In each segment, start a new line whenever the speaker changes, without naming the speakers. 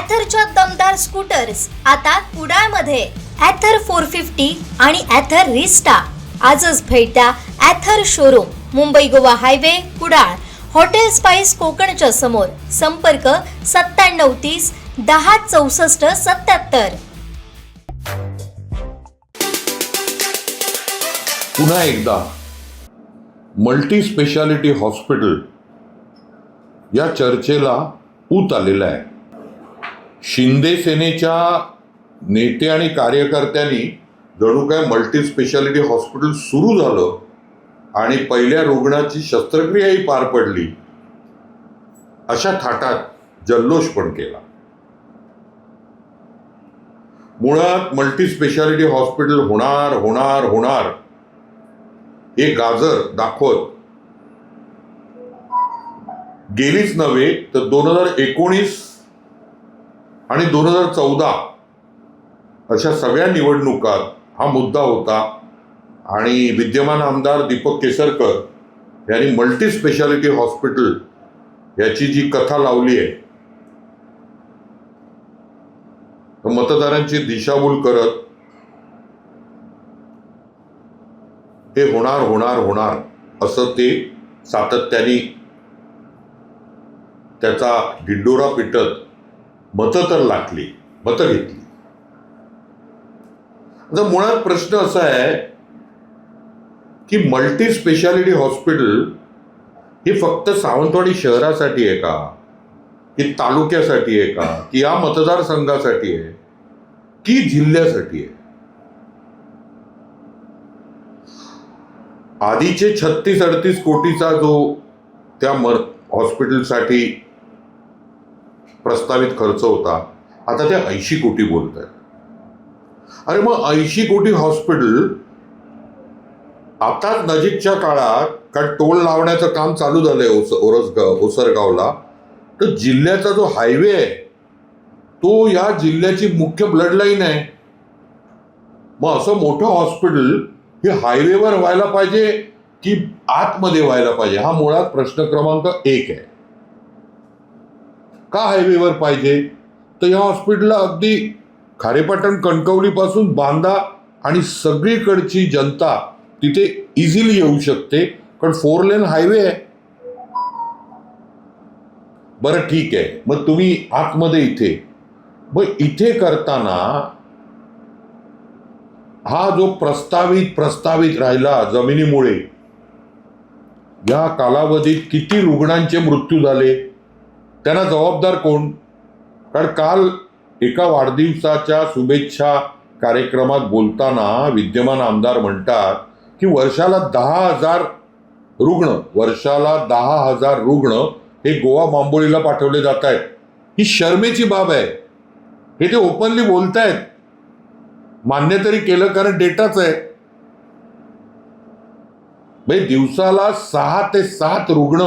ॲथरच्या दमदार स्कूटर्स आता कुडाळमध्ये. ॲथर 450 आणि ॲथर रिस्टा. आजच भेट द्या Ather showroom, Mumbai Goa highway, Kudal. Hotel spice कोकणच्या समोर. संपर्क 9730 10 64 77.
पुन्हा एकदा मल्टी स्पेशालिटी हॉस्पिटल या चर्चेला ऊत आलेला आहे. शिंदे सेनेच्या नेते आणि कार्यकर्त्यांनी जणू काय मल्टी स्पेशालिटी हॉस्पिटल सुरू झालं आणि पहिल्या रुग्णाची शस्त्रक्रियाही पार पडली अशा थाटात जल्लोष पण केला. मुळात मल्टी स्पेशालिटी हॉस्पिटल होणार होणार होणार हे गाजर दाखवत गेलीच नव्हे तर 2019 आणि 2014 अशा सगळ्या निवडणुकात हा मुद्दा होता आणि विद्यमान आमदार दीपक केसरकर यांनी मल्टी स्पेशालिटी हॉस्पिटल याची जी कथा लावली आहे मतदारांची दिशाभूल करत हे होणार होणार होणार असं ते सातत्याने त्याचा ढिंडोरा पिटत मतं तर लागली, मतं घेतली. आता मुळात प्रश्न असा आहे की मल्टी स्पेशालिटी हॉस्पिटल हे फक्त सावंतवाडी शहरासाठी आहे का, की तालुक्यासाठी आहे का, की या मतदारसंघासाठी आहे, की जिल्ह्यासाठी आहे? आधीचे 36-38 कोटीचा जो त्या हॉस्पिटलसाठी प्रस्तावित खर्च होता, आता त्या 80 कोटी बोलत आहेत. अरे मग 80 कोटी हॉस्पिटल आता नजीकच्या काळात, कारण टोल लावण्याचं काम चालू झालंय ओसरगावला, तर जिल्ह्याचा जो हायवे आहे तो या जिल्ह्याची मुख्य ब्लड लाईन आहे. मग असं मोठं हॉस्पिटल हे हायवेवर व्हायला पाहिजे की आतमध्ये व्हायला पाहिजे, हा मुळात प्रश्न क्रमांक 1 आहे. का हायवेवर पाहिजे? तर या हॉस्पिटलला अगदी खारेपाटण कणकवली पासून बांदा आणि सगळीकडची जनता तिथे इझिली येऊ शकते, कारण 4 लेन हायवे आहे. बरं ठीक आहे, मग तुम्ही आतमध्ये इथे, मग इथे करताना हा जो प्रस्तावित राहिला जमिनीमुळे या कालावधीत किती रुग्णांचे मृत्यू झाले, त्यांना जबाबदार कोण? कारण काल एका वाढदिवसाच्या शुभेच्छा कार्यक्रमात बोलताना विद्यमान आमदार म्हणतात की वर्षाला 10,000 रुग्ण हे गोवा बांबोळीला पाठवले जात आहेत. ही शर्मेची बाब आहे. हे ते ओपनली बोलतायत. मान्य तरी केलं, कारण डेटाच आहे. म्हणजे दिवसाला 6 ते 7 रुग्ण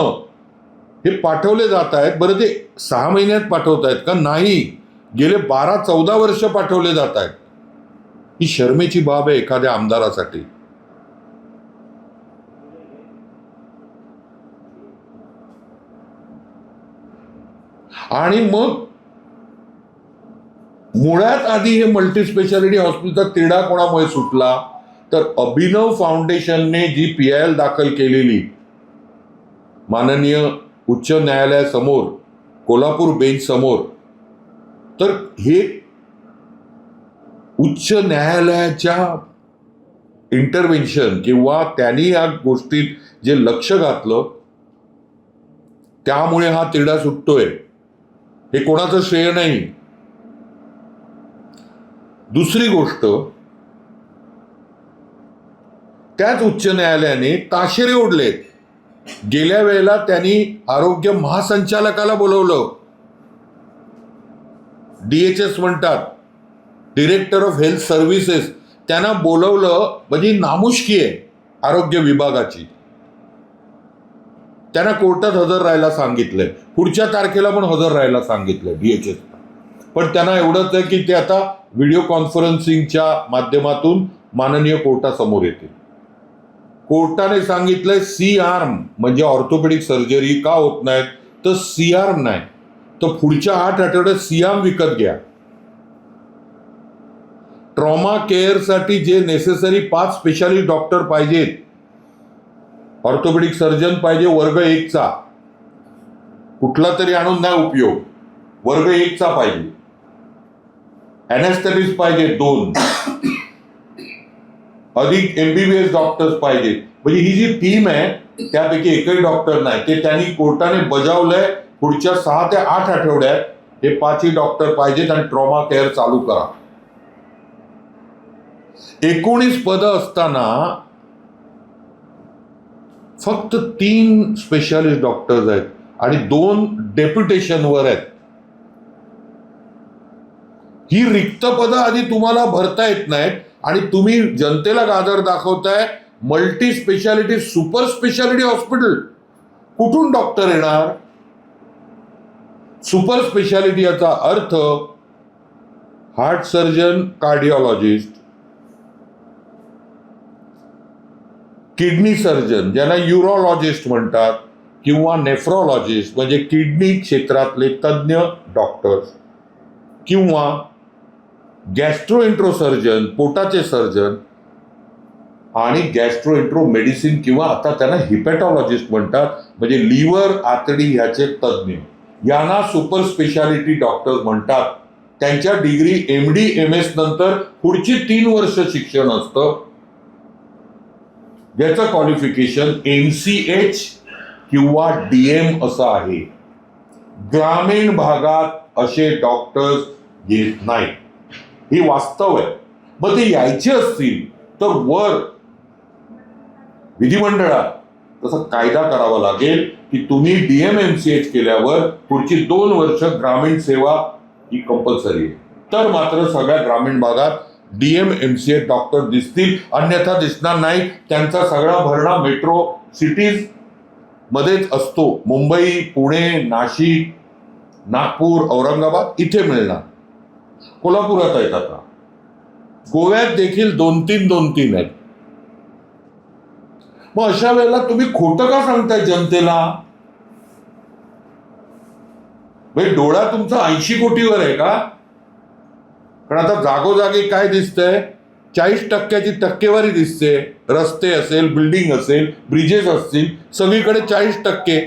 हे पाठवले जात आहेत. बरं, ते 6 महिन्यात पाठवत आहेत का? नाही, गेले 12-14 वर्ष पाठवले जात आहेत. ही शर्मेची बाब आहे एखाद्या आमदारासाठी. आणि मग मुळात आधी हे मल्टी स्पेशालिटी हॉस्पिटलचा तिढा कोणामुळे सुटला? तर अभिनव फाउंडेशनने जी PIL दाखल केलेली माननीय उच्च न्यायालयासमोर, कोल्हापूर बेंच समोर, तर हे उच्च न्यायालयाच्या इंटरव्हेन्शन किंवा त्यांनी या गोष्टीत जे लक्ष घातलं त्यामुळे हा तिढा सुटतोय. हे कोणाचं श्रेय नाही. दुसरी गोष्ट, त्याच उच्च न्यायालयाने ताशेरे ओढले. गेल्या वेळेला त्यांनी आरोग्य महासंचालकाला बोलवलं, DHS म्हणतात, डिरेक्टर ऑफ हेल्थ सर्व्हिसेस, त्यांना बोलवलं. म्हणजे नामुष्की आहे आरोग्य विभागाची. त्यांना कोर्टात हजर राहायला सांगितलंय, पुढच्या तारखेला पण हजर राहायला सांगितलंय DHS. पण त्यांना एवढंच आहे की ते आता व्हिडिओ कॉन्फरन्सिंगच्या माध्यमातून माननीय कोर्टासमोर येतील. कोर्टाने सांगितलंय C-आर्म म्हणजे ऑर्थोपेडिक सर्जरी का होत नाहीत, तर C-आर्म नाही, तर पुढच्या 8 आठवड्यात सियाम विकत घ्या. ट्रॉमा केअरसाठी जे नेसेसरी 5 स्पेशालिस्ट डॉक्टर पाहिजेत, ऑर्थोपेडिक सर्जन पाहिजे वर्ग 1चा, कुठला तरी आणून नाही उपयोग, वर्ग 1चा पाहिजे. अॅनेस्थेटिस्ट पाहिजे 2, अधिक MBBS डॉक्टर्स पाहिजेत. म्हणजे ही जी टीम आहे त्यापैकी एकही डॉक्टर नाही. ते त्यांनी कोर्टाने बजावलंय पुढच्या 6 ते 8 आठवड्यात हे 5ही डॉक्टर पाहिजेत आणि ट्रॉमा केअर चालू करा. 19 पदं असताना फक्त 3 स्पेशालिस्ट डॉक्टर्स आहेत आणि 2 डेप्युटेशनवर आहेत. ही रिक्त पदं आधी तुम्हाला भरता येत नाहीत आणि तुम्ही जनतेला गाजर दाखवताय multi speciality super speciality hospital. कुठून डॉक्टर येणार? सुपर स्पेशालिटी याचा अर्थ heart surgeon, cardiologist, kidney surgeon ज्यांना युरोलॉजिस्ट म्हणतात, किंवा नेफ्रोलॉजिस्ट म्हणजे किडनी क्षेत्रातले तज्ज्ञ डॉक्टर्स, किंवा गॅस्ट्रोएंट्रो सर्जन पोटाचे सर्जन, आणि गॅस्ट्रोएंट्रो मेडिसिन किंवा आता त्यांना हिपॅटॉलॉजिस्ट म्हणतात म्हणजे लिव्हर आतडी ह्याचे तज्ज्ञ, यांना सुपर स्पेशालिटी डॉक्टर्स म्हणतात. त्यांच्या डिग्री MD MS नंतर पुढची 3 वर्ष शिक्षण असतं, ज्याचं क्वालिफिकेशन MCH किंवा DM असं आहे. ग्रामीण भागात असे डॉक्टर्स येत नाहीत, ही वास्तव आहे. मग ते यायचे असतील तर वर विधिमंडळात तसा कायदा करावा लागेल की तुम्ही DM MCH केल्यावर पुढची 2 वर्ष ग्रामीण सेवा ही कंपल्सरी आहे. तर मात्र सगळ्या ग्रामीण भागात DM MCH डॉक्टर दिसतील, अन्यथा दिसणार नाही. त्यांचा सगळा भरणा मेट्रो सिटीज मध्येच असतो. मुंबई, पुणे, नाशिक, नागपूर, औरंगाबाद इथे मिळणार. कोल्हापुरात आहेत, आता गोव्यात देखील 2-3 आहेत. मग अशा वेळेला तुम्ही खोटं का सांगताय जनतेला? म्हणजे डोळा तुमचा 80 कोटीवर आहे का? कारण आता जागोजागी काय दिसतंय, 40% टक्केवारी दिसते. रस्ते असेल, बिल्डिंग असेल, ब्रिजेस असतील, सगळीकडे 40%.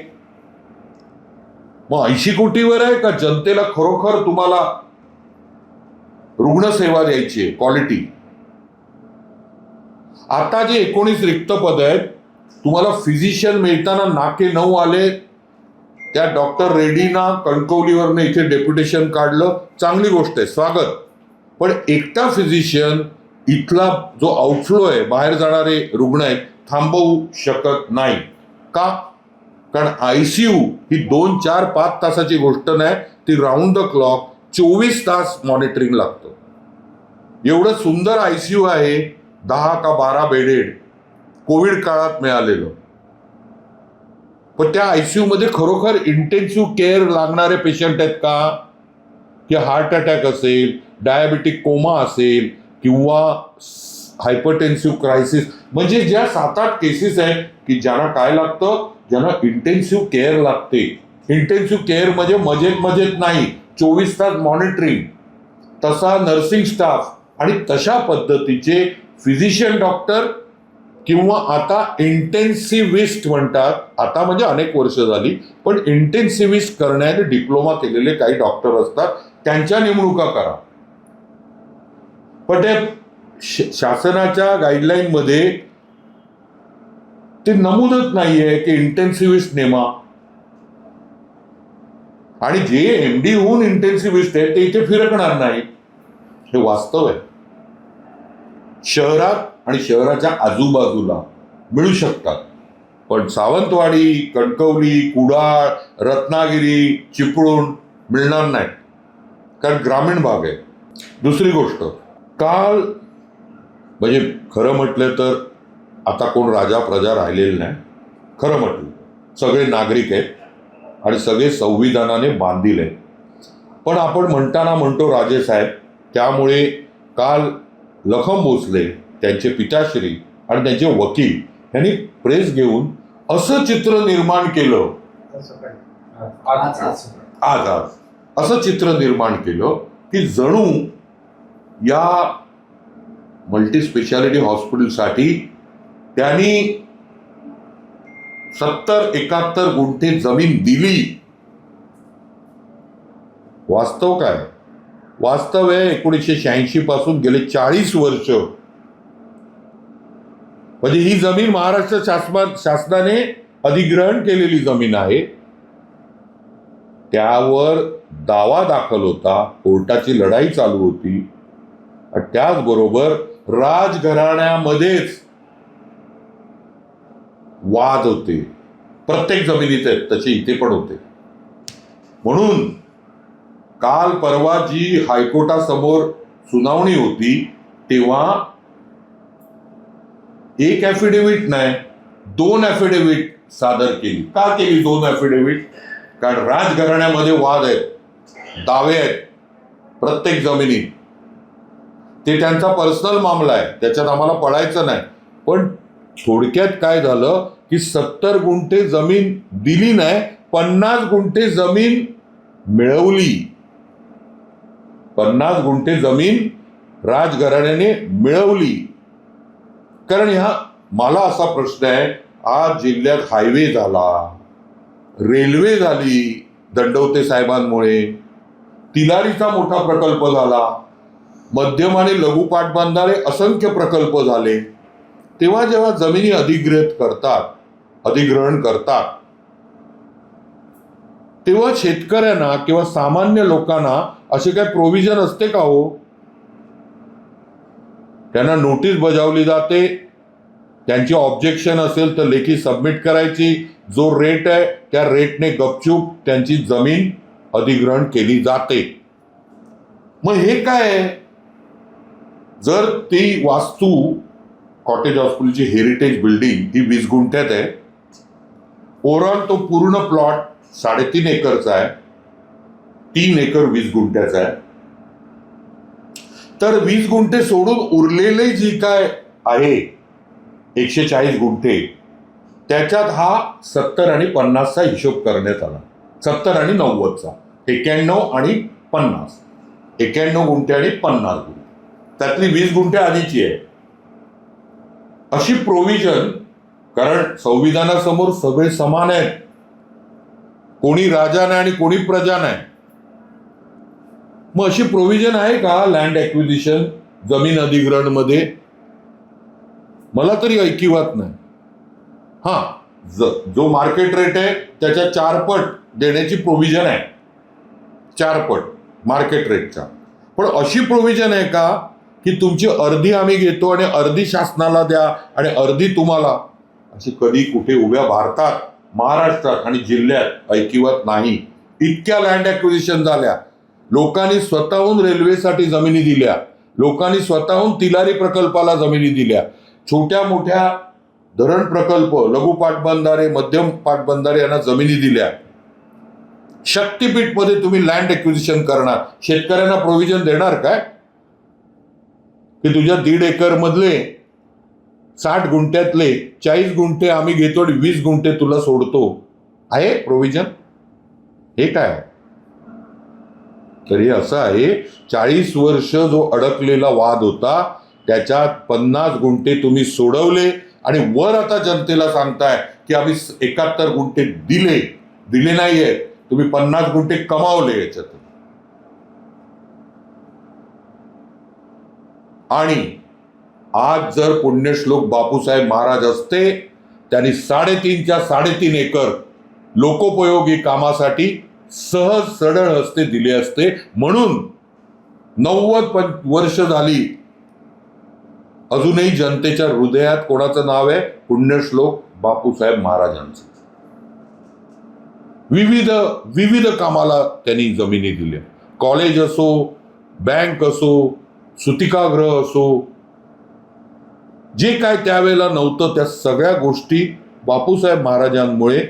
मग 80 कोटीवर आहे का जनतेला खरोखर तुम्हाला रुग्णसेवा द्यायची आहे, क्वालिटी? आता जे 19 रिक्त पद आहेत, तुम्हाला फिजिशियन मिळताना नाके 9 आले. त्या डॉक्टर रेड्डीना कणकवलीवरनं इथे डेप्युटेशन काढलं, चांगली गोष्ट आहे, स्वागत. पण एकटा फिजिशियन इथला जो आउटफ्लो आहे, बाहेर जाणारे रुग्ण आहेत, थांबवू शकत नाही. का? कारण ICU ही 2, 4, 5 तासाची गोष्ट नाही, ती राऊंड द क्लॉक 24 तास मॉनिटरिंग लागतं. एवढं सुंदर ICU आहे, 10 का 12 बेडेड, कोविड काळात मिळालेलं. पण त्या ICU मध्ये खरोखर इंटेन्सिव्ह केअर लागणारे पेशंट आहेत का? की हार्ट अटॅक असेल, डायबिटिक कोमा असेल, किंवा हायपरटेन्सिव्ह क्रायसिस, म्हणजे ज्या 7-8 केसेस आहेत की ज्यांना काय लागतं, ज्यांना इंटेन्सिव्ह केअर लागते. इंटेन्सिव्ह केअर म्हणजे मजेत नाही, 24 तास मॉनिटरिंग, तसा नर्सिंग स्टाफ आणि तशा पद्धतीचे फिजिशियन डॉक्टर, किंवा आता इंटेन्सिव्हिस्ट म्हणतात, आता म्हणजे अनेक वर्ष झाली, पण इंटेन्सिव्हिस्ट करण्याने डिप्लोमा केलेले काही डॉक्टर असतात, त्यांच्या नेमणुका करा. पण ते शासनाच्या गाईडलाईन मध्ये ते नमूदच नाहीये की इंटेन्सिव्हिस्ट नेमा. आणि जे MD होऊन इंटेन्सिव्हिस्ट आहेत ते इथे फिरकणार नाही, हे वास्तव आहे. शहरात आणि शहराच्या आजूबाजूला मिळू शकतात, पण सावंतवाडी, कणकवली, कुडाळ, रत्नागिरी, चिपळूण मिळणार नाहीत, कारण ग्रामीण भाग आहे. दुसरी गोष्ट, काल म्हणजे खरं म्हटलं तर आता कोण राजा प्रजा राहिलेलं नाही. खरं म्हटलं सगळे नागरिक आहेत आणि सगळे संविधानाने बांधील आहेत. पण आपण म्हणताना म्हणतो राजेसाहेब, त्यामुळे काल लखम भोसले, त्यांचे पिताश्री आणि त्यांचे वकील यांनी प्रेस घेऊन असं चित्र निर्माण केलं आज असं चित्र निर्माण केलं की जणू या मल्टी स्पेशालिटी हॉस्पिटलसाठी त्यांनी 70-71 गुंठे जमीन दिली. वास्तव काय? वास्तव आहे 1986 पासून गेले 40 वर्ष म्हणजे ही जमीन महाराष्ट्र शासनाने अधिग्रहण केलेली जमीन आहे. त्यावर दावा दाखल होता, कोर्टाची लढाई चालू होती. त्याचबरोबर राजघराण्यामध्येच वाद होते. प्रत्येक जमिनीत आहेत तसे इथे पण होते. म्हणून काल परवा जी हायकोर्टासमोर सुनावणी होती तेव्हा एक ॲफिडेव्हिट नाही 2 ॲफिडेव्हिट सादर केली. का केली 2 ॲफिडेव्हिट? कारण राजघराण्यामध्ये वाद आहेत, दावे आहेत प्रत्येक जमिनीत. ते त्यांचा पर्सनल मामला आहे, त्याच्यात आम्हाला पडायचं नाही. पण थोडक्यात काय झालं की 70 गुंठे जमीन दिली नाही, 50 गुंठे जमीन मिळवली. 50 गुंठे जमीन राजघराण्याने मिळवली. कारण मला असा प्रश्न आहे, आज जिल्ह्यात हायवे झाला, रेल्वे झाली दंडवते साहेबांमुळे, तिलारीचा मोठा प्रकल्प झाला, मध्यम आणि लघु पाटबंधारे असंख्य प्रकल्प झाले. तेव्हा जेव्हा जमिनी अधिग्रहण करतात तेव्हा शेतकऱ्यांना किंवा सामान्य लोकांना असे काही प्रोव्हिजन असते का हो? त्यांना नोटीस बजावली जाते, त्यांची ऑब्जेक्शन असेल तर लेखी सबमिट करायची, जो रेट आहे त्या रेटने गपचूप त्यांची जमीन अधिग्रहण केली जाते. मग हे काय आहे? जर ती वास्तू कॉटेज हॉस्पिटलची हेरिटेज बिल्डिंग ही 20 गुंठ्यात आहे, ओव्हरऑल तो पूर्ण प्लॉट 3.5 एकरचा आहे, 3 एकर 20 गुंठ्याचा आहे. तर 20 गुंठे सोडून उरलेले जी काय आहे 140 गुंठे, त्याच्यात हा 70 आणि 50चा हिशोब करण्यात आला. 70 आणि 90चा, 91 आणि 50, 91 गुंठे आणि 50 गुंठे, त्यातली 20 गुंठे आधीची आहे. अशी प्रोव्हिजन, कारण संविधानासमोर सगळे समान आहेत, कोणी राजा नाही आणि कोणी प्रजा नाही. मग अशी प्रोव्हिजन आहे का लँड ॲक्विजिशन जमीन अधिग्रहण मध्ये? मला तरी ऐकिवात नाही. जो मार्केट रेट आहे त्याच्या 4 पट देण्याची प्रोव्हिजन आहे, 4 पट मार्केट रेटच्या. पण अशी प्रोव्हिजन आहे का की तुमची अर्धी आम्ही घेतो आणि अर्धी शासनाला द्या आणि अर्धी तुम्हाला? अशी कधी कुठे उभ्या भारतात, महाराष्ट्रात आणि जिल्ह्यात ऐकिवात नाही. इतक्या लँड ॲक्विजिशन झाल्या. लोकांनी स्वतःहून रेल्वेसाठी जमिनी दिल्या, लोकांनी स्वतःहून तिलारी प्रकल्पाला जमिनी दिल्या, छोट्या मोठ्या धरण प्रकल्प, लघु पाटबंधारे, मध्यम पाटबंधारे यांना जमिनी दिल्या. शक्तीपीठमध्ये तुम्ही लँड ॲक्विजिशन करणार, शेतकऱ्यांना प्रोव्हिजन देणार काय की तुझ्या 1.5 एकर मधले 60 गुंठ्यातले 40 गुंठे आम्ही घेतो आणि 20 गुंठे तुला सोडतो? आहे प्रोव्हिजन? हे काय? तर हे असं आहे, 40 वर्ष जो अडकलेला वाद होता त्याच्यात 50 गुंठे तुम्ही सोडवले आणि वर आता जनतेला सांगताय की आम्ही 71 गुंठे दिले नाहीये, तुम्ही 50 गुंठे कमावले याच्यात. आणि आज जर पुण्यश्लोक बापूसाहेब महाराज असते, त्यांनी 3.5च्या 3.5 एकर लोकोपयोगी कामासाठी सहज सरळ हस्ते दिले असते. म्हणून 90 वर्ष झाली, अजूनही जनतेच्या हृदयात कोणाचं नाव आहे? पुण्यश्लोक बापूसाहेब महाराजांचं. विविध कामाला त्यांनी जमिनी दिल्या. कॉलेज असो, बँक असो, सुतिकागृह असो, जे काय त्यावेळेला नव्हतं त्या सगळ्या गोष्टी बापूसाहेब महाराजांमुळे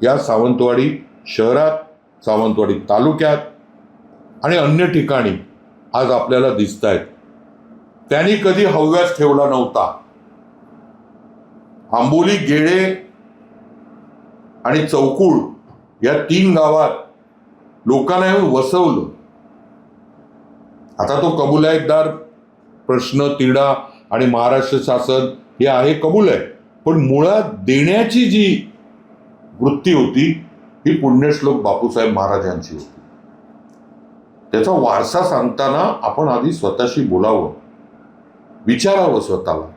या सावंतवाडी शहरात, सावंतवाडी तालुक्यात आणि अन्य ठिकाणी आज आपल्याला दिसत आहेत. त्यांनी कधी हव्यास ठेवला नव्हता. आंबोली, गेळे आणि चौकुळ या 3 गावात लोकांना येऊन वसवलं. आता तो कबुलातदार प्रश्न तिढा आणि महाराष्ट्र शासन हे आहे, कबूल आहे, पण मुळात देण्याची जी वृत्ती होती ही पुण्यश्लोक बापूसाहेब महाराजांची होती. त्याचा वारसा सांगताना आपण आधी स्वतःशी बोलावं, विचारावं स्वतःला.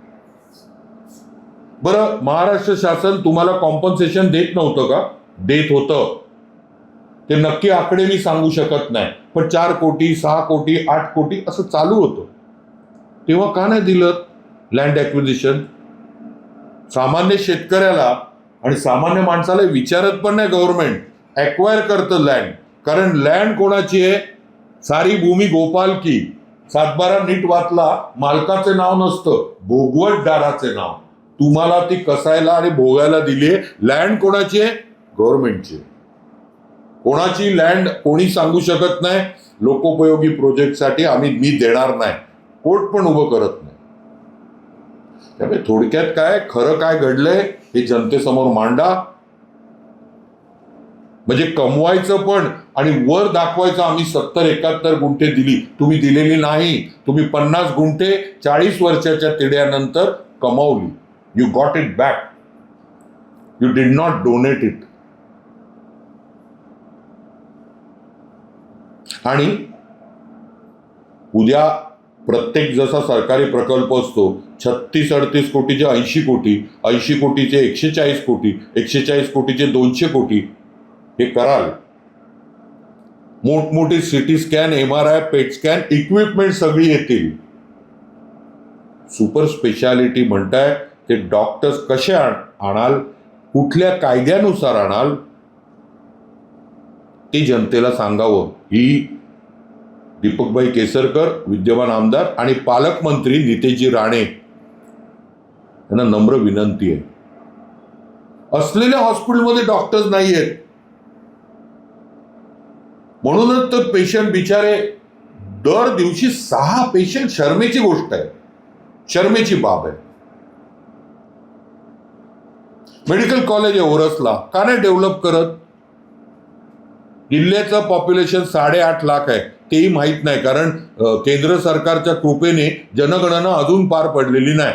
बरं, महाराष्ट्र शासन तुम्हाला कॉम्पन्सेशन देत नव्हतं का? देत होतं. ते नक्की आकडे मी सांगू शकत नाही, पण 4 कोटी 6 कोटी 8 कोटी असं चालू होतं. तेव्हा का नाही दिलं लँड ॲक्विजिशन? सामान्य शेतकऱ्याला आणि सामान्य माणसाला विचारत पण नाही गव्हर्नमेंट. ॲक्वायर करतं लँड, कारण लँड कोणाची आहे? सारी भूमी गोपाल की. 7/12 नीट वाचला, मालकाचे नाव नसतं, भोगवतदाराचे नाव. तुम्हाला ती कसायला आणि भोगायला दिली. लँड कोणाची आहे? गव्हर्नमेंटची. कोणाची लँड कोणी सांगू शकत नाही. लोकोपयोगी प्रोजेक्टसाठी मी देणार नाही, कोर्ट पण उभं करत नाही. त्यामुळे थोडक्यात काय, खरं काय घडलंय हे जनतेसमोर मांडा. म्हणजे कमवायचं पण आणि वर दाखवायचं आम्ही 70-71 गुंठे दिली. तुम्ही दिलेली नाही. तुम्ही 50 गुंठे 40 वर्षाच्या तिढ्यानंतर कमावली. You got it back. You did not donate it. आणि उद्या प्रत्येक जसा सरकारी प्रकल्प असतो 36-38 कोटीचे 80 कोटी, 80 कोटीचे 140 कोटी, 140 कोटीचे 200 कोटी हे कराल. मोठमोठी सिटी स्कॅन, MRI, पेट स्कॅन इक्विपमेंट सगळी येतील. सुपर स्पेशालिटी म्हणताय ते डॉक्टर्स कसे आणाल, कुठल्या कायद्यानुसार आणाल ते जनतेला सांगावं. ही दीपकभाई केसरकर, विद्यमान आमदार, आणि पालकमंत्री नितेशजी राणे यांना नम्र विनंती आहे. असलेल्या हॉस्पिटलमध्ये डॉक्टर्स नाही आहेत, म्हणूनच तर पेशंट बिचारे दर दिवशी 6 पेशंट. शर्मेची गोष्ट आहे, शर्मेची बाब आहे. मेडिकल कॉलेज आहे ओरसला, का नाही डेव्हलप करत? जिल्ह्याचं पॉप्युलेशन 8.5 लाख आहे, तेही माहीत नाही, कारण केंद्र सरकारच्या कृपेने जनगणना अजून पार पडलेली नाही.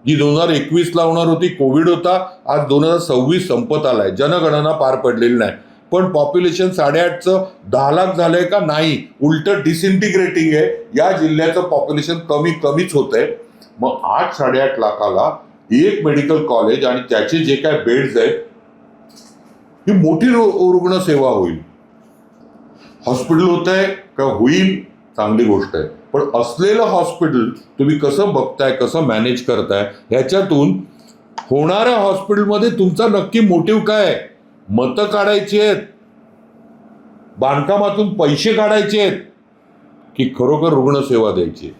जी 2021 ला होणार होती, कोविड होता, आज 2026 संपत आलाय, जनगणना पार पडलेली नाही. पण पॉप्युलेशन 8.5चं 10 लाख झालंय का? नाही, उलट डिसइंटिग्रेटिंग आहे. या जिल्ह्याचं पॉप्युलेशन कमीच होत आहे. मग 8-8.5 लाखाला एक मेडिकल कॉलेज आणि त्याचे जे काय बेड्स आहेत, ही मोठी रुग्णसेवा होईल. हॉस्पिटल होत आहे का? होईल, चांगली गोष्ट आहे. पण असलेलं हॉस्पिटल तुम्ही कसं बघताय, कसं मॅनेज करताय, ह्याच्यातून होणाऱ्या हॉस्पिटलमध्ये तुमचा नक्की मोटिव्ह काय आहे? मतं काढायची आहेत, बांधकामातून पैसे काढायचे आहेत, की खरोखर रुग्णसेवा द्यायची?